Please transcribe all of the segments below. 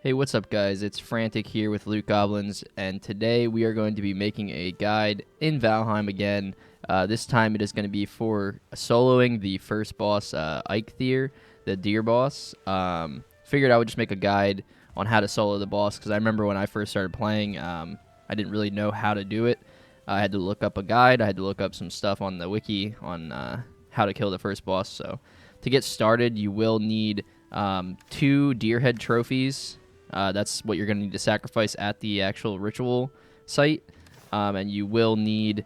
Hey, what's up guys? It's Frantic here with Loot Goblins, and today we are going to be making a guide in Valheim again. This time it is going to be for soloing the first boss, Eikthyr, the deer boss. Figured I would just make a guide on how to solo the boss, because I remember when I first started playing, I didn't really know how to do it. I had to look up a guide, I had to look up some stuff on the wiki on how to kill the first boss. So to get started, you will need 2 deer head trophies. That's what you're going to need to sacrifice at the actual ritual site, and you will need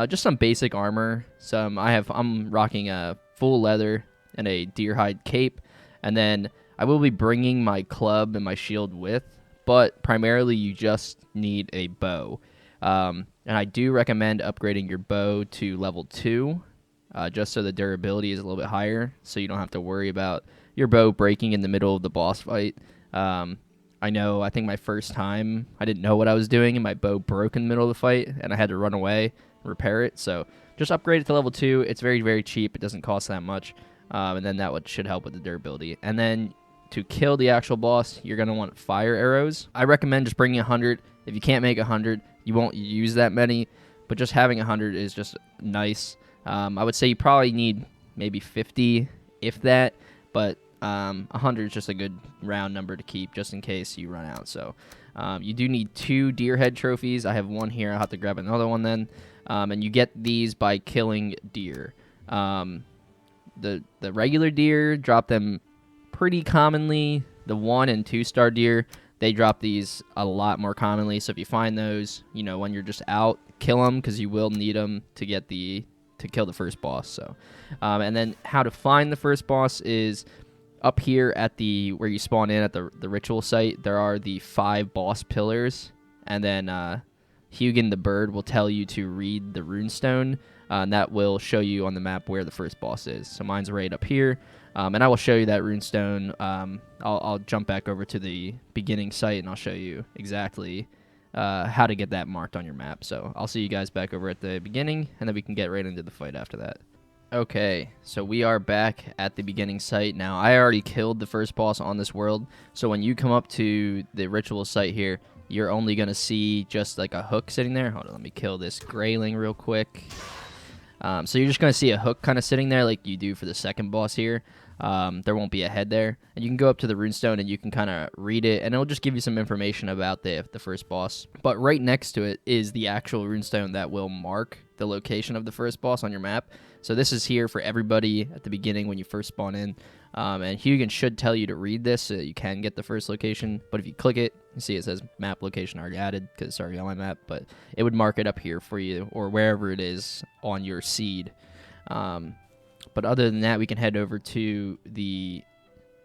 just some basic armor. I'm rocking a full leather and a deer hide cape, and then I will be bringing my club and my shield with, but primarily you just need a bow. And I do recommend upgrading your bow to level 2, just so the durability is a little bit higher, so you don't have to worry about your bow breaking in the middle of the boss fight. I think my first time, I didn't know what I was doing, and my bow broke in the middle of the fight, and I had to run away and repair it. So just upgrade it to level 2. It's very, very cheap. It doesn't cost that much, and then should help with the durability. And then to kill the actual boss, you're going to want fire arrows. I recommend just bringing 100. If you can't make 100, you won't use that many, but just having 100 is just nice. I would say you probably need maybe 50, if that, but 100 is just a good round number to keep just in case you run out. So you do need 2 deer head trophies. I have 1 here. I'll have to grab another one then. And you get these by killing deer. The regular deer drop them pretty commonly. The 1 and 2 star deer, they drop these a lot more commonly. So if you find those, when you're just out, kill them, because you will need them to kill the first boss. So and then how to find the first boss is up here at where you spawn in at the ritual site. There are the 5 boss pillars, and then Hugin the bird will tell you to read the runestone, and that will show you on the map where the first boss is. So mine's right up here, and I will show you that runestone. I'll jump back over to the beginning site, and I'll show you exactly how to get that marked on your map. So I'll see you guys back over at the beginning, and then we can get right into the fight after that. Okay, so we are back at the beginning site. Now, I already killed the first boss on this world, so when you come up to the ritual site here, you're only going to see just like a hook sitting there. Hold on, let me kill this grayling real quick. So you're just going to see a hook kind of sitting there like you do for the second boss here. There won't be a head there. And you can go up to the runestone and you can kind of read it, and it'll just give you some information about the first boss. But right next to it is the actual runestone that will mark the location of the first boss on your map. So this is here for everybody at the beginning when you first spawn in. And Hugin should tell you to read this so that you can get the first location. But if you click it, you see it says map location already added because it's already on my map. But it would mark it up here for you or wherever it is on your seed. But other than that, we can head over to the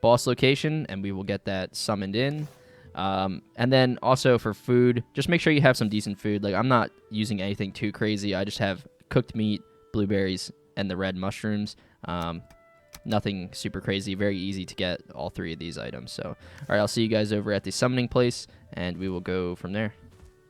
boss location, and we will get that summoned in. And then also for food, just make sure you have some decent food. Like, I'm not using anything too crazy. I just have cooked meat, blueberries, and the red mushrooms. Nothing super crazy. Very easy to get all 3 of these items. So, all right, I'll see you guys over at the summoning place, and we will go from there.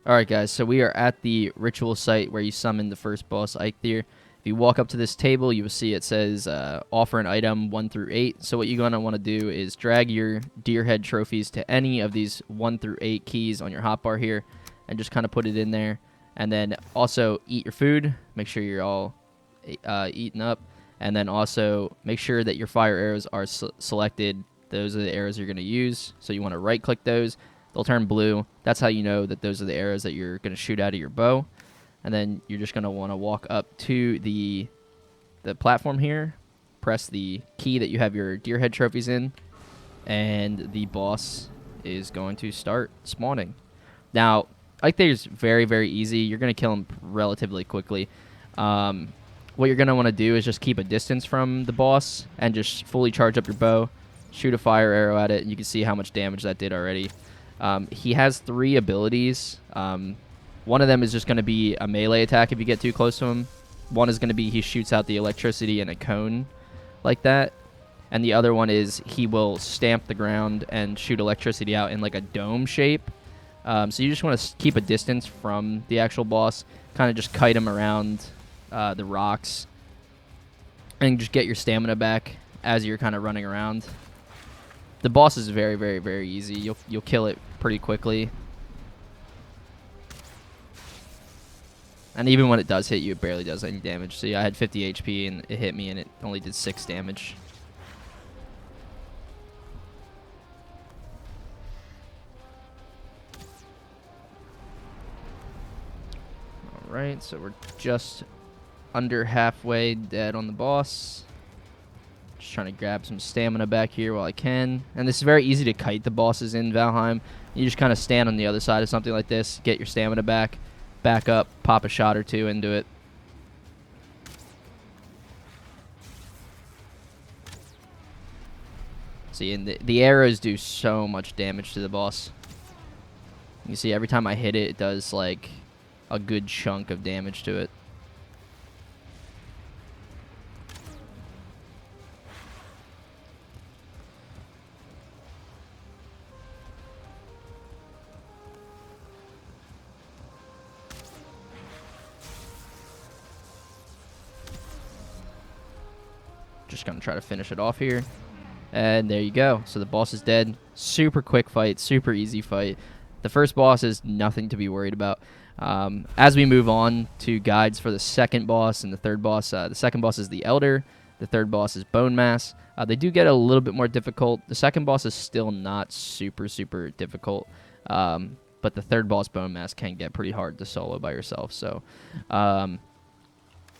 All right, guys, so we are at the ritual site where you summon the first boss, Eikthyr. If you walk up to this table, you will see it says offer an item 1 through 8. So what you're going to want to do is drag your deer head trophies to any of these 1 through 8 keys on your hotbar here, and just kind of put it in there. And then also eat your food. Make sure you're all eaten up. And then also make sure that your fire arrows are selected. Those are the arrows you're going to use. So you want to right click those. They'll turn blue. That's how you know that those are the arrows that you're going to shoot out of your bow. And then you're just going to want to walk up to the platform here, press the key that you have your deer head trophies in, and the boss is going to start spawning. Now, Eikthyr is very, very easy. You're going to kill him relatively quickly. What you're going to want to do is just keep a distance from the boss and just fully charge up your bow, shoot a fire arrow at it, and you can see how much damage that did already. He has 3 abilities. One of them is just going to be a melee attack if you get too close to him. One is going to be he shoots out the electricity in a cone like that. And the other one is he will stamp the ground and shoot electricity out in like a dome shape. So you just want to keep a distance from the actual boss, kind of just kite him around the rocks, and just get your stamina back as you're kind of running around. The boss is very, very, very easy. You'll kill it pretty quickly. And even when it does hit you, it barely does any damage. So yeah, I had 50 HP and it hit me and it only did 6 damage. Alright, so we're just under halfway dead on the boss. Just trying to grab some stamina back here while I can. And this is very easy to kite the bosses in Valheim. You just kind of stand on the other side of something like this, get your stamina back. Back up, pop a shot or two into it. See, and the arrows do so much damage to the boss. You see, every time I hit it, it does like a good chunk of damage to it. Just gonna try to finish it off here. And there you go. So the boss is dead. Super quick fight, super easy fight. The first boss is nothing to be worried about. As we move on to guides for the second boss and the third boss, the second boss is the Elder. The third boss is Bone Mass. They do get a little bit more difficult. The second boss is still not super, super difficult. But the third boss, Bone Mass, can get pretty hard to solo by yourself. So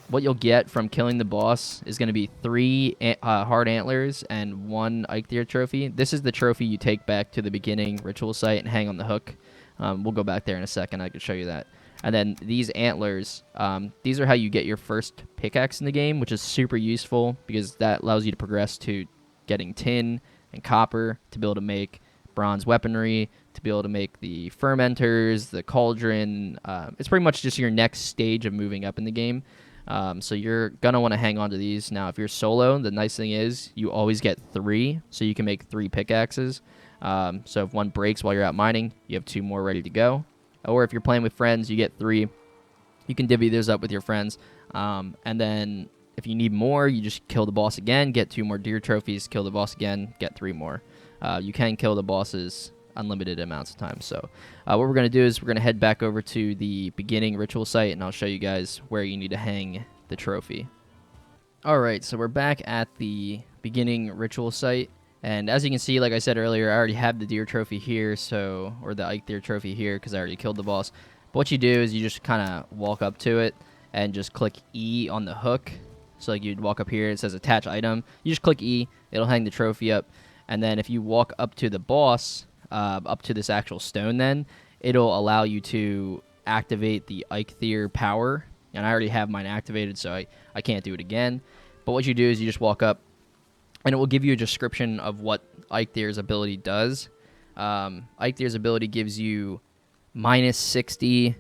what you'll get from killing the boss is going to be 3 hard antlers and 1 Eikthyr trophy. This is the trophy you take back to the beginning ritual site and hang on the hook. We'll go back there in a second. I can show you that. And then these antlers, these are how you get your first pickaxe in the game, which is super useful because that allows you to progress to getting tin and copper to be able to make bronze weaponry, to be able to make the fermenters, the cauldron. It's pretty much just your next stage of moving up in the game. So you're going to want to hang on to these. Now, if you're solo, the nice thing is you always get 3, so you can make 3 pickaxes. So if one breaks while you're out mining, you have 2 more ready to go. Or if you're playing with friends, you get 3. You can divvy those up with your friends. And then if you need more, you just kill the boss again, get 2 more deer trophies, kill the boss again, get 3 more. You can kill the bosses unlimited amounts of time. So what we're going to do is we're going to head back over to the beginning ritual site, and I'll show you guys where you need to hang the trophy. Alright, so we're back at the beginning ritual site, and as you can see, like I said earlier, I already have the deer trophy here, or the Eikthyr trophy here, because I already killed the boss. But what you do is you just kind of walk up to it and just click E on the hook. So like you'd walk up here, it says attach item, you just click E, it'll hang the trophy up, and then if you walk up to the boss, up to this actual stone, then it'll allow you to activate the Eikthyr power, and I already have mine activated, so I can't do it again. But what you do is you just walk up, and it will give you a description of what Eikthyr's ability does. Eikthyr's ability gives you minus 60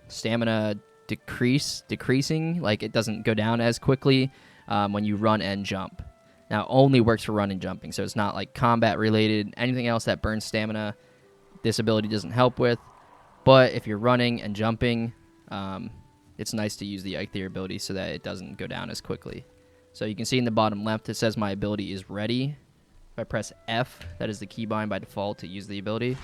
stamina decreasing, like it doesn't go down as quickly when you run and jump. Now, only works for run and jumping, so it's not like combat related. Anything else that burns stamina, this ability doesn't help with. But if you're running and jumping, it's nice to use the Eikthyr ability so that it doesn't go down as quickly. So you can see in the bottom left, it says my ability is ready. If I press F, that is the keybind by default to use the ability.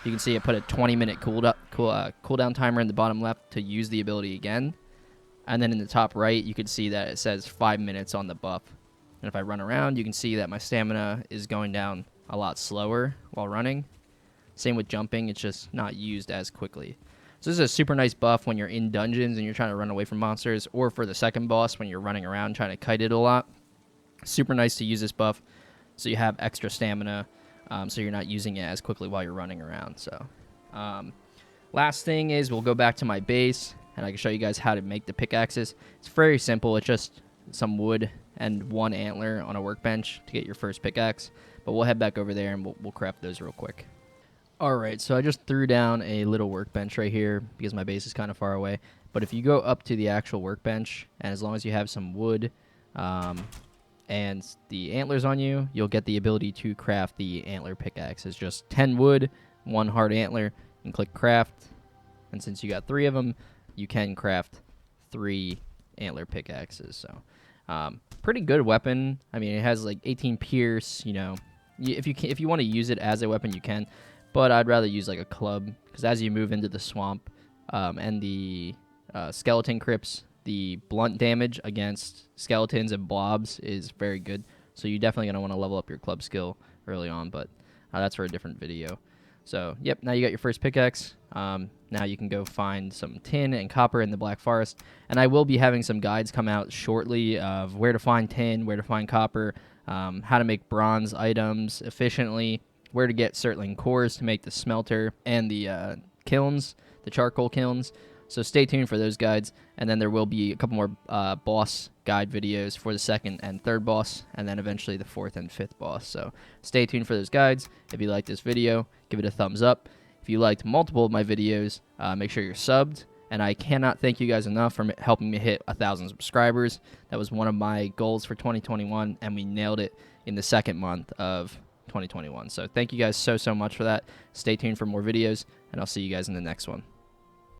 You can see it put a 20-minute cooldown timer in the bottom left to use the ability again. And then in the top right, you can see that it says 5 minutes on the buff. And if I run around, you can see that my stamina is going down a lot slower while running. Same with jumping, it's just not used as quickly. So this is a super nice buff when you're in dungeons and you're trying to run away from monsters, or for the second boss when you're running around trying to kite it a lot. Super nice to use this buff so you have extra stamina, so you're not using it as quickly while you're running around. So last thing is we'll go back to my base, and I can show you guys how to make the pickaxes. It's very simple. It's just some wood and 1 antler on a workbench to get your first pickaxe. But we'll head back over there and we'll craft those real quick. Alright, so I just threw down a little workbench right here because my base is kind of far away. But if you go up to the actual workbench, and as long as you have some wood and the antlers on you, you'll get the ability to craft the antler pickaxe. It's just 10 wood, 1 hard antler, and click craft. And since you got 3 of them, you can craft 3 antler pickaxes. So pretty good weapon. I mean, it has like 18 pierce, you know, if you want to use it as a weapon, you can, but I'd rather use like a club, because as you move into the swamp and the skeleton crypts, the blunt damage against skeletons and blobs is very good. So you're definitely gonna want to level up your club skill early on, but that's for a different video. So, yep, now you got your first pickaxe. Now you can go find some tin and copper in the Black Forest. And I will be having some guides come out shortly of where to find tin, where to find copper, how to make bronze items efficiently, where to get certain cores to make the smelter and the kilns, the charcoal kilns. So stay tuned for those guides, and then there will be a couple more boss guide videos for the second and third boss, and then eventually the fourth and fifth boss. So stay tuned for those guides. If you like this video, give it a thumbs up. If you liked multiple of my videos, make sure you're subbed. And I cannot thank you guys enough for helping me hit 1,000 subscribers. That was one of my goals for 2021, and we nailed it in the second month of 2021. So thank you guys so much for that. Stay tuned for more videos, and I'll see you guys in the next one.